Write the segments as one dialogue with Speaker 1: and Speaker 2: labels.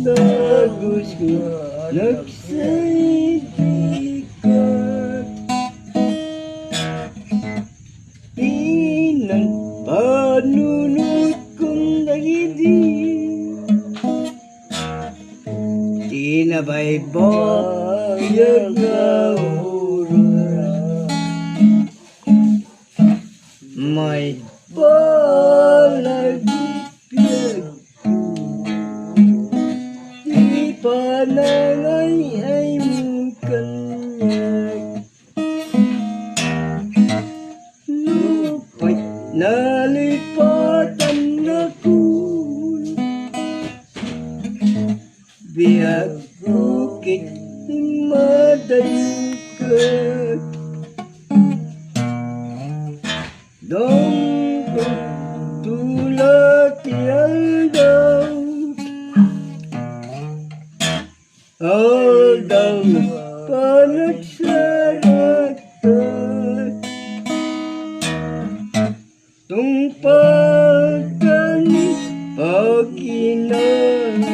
Speaker 1: Bagus ko nagsaibigan, pinang panunod kong daigdig, tinabaybayag na oras, may palagipyag panangay ay mong kanyag, lupa'y nalipatan ako, biyag bukit madayukat, dongkong tulad yaldaw, aldang panagsaratan, tungpagan pagkinanan,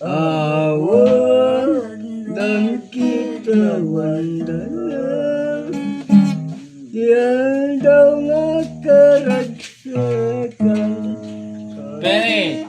Speaker 1: awan dan kita wandalan, yan daw nga karagsakan.
Speaker 2: Pere!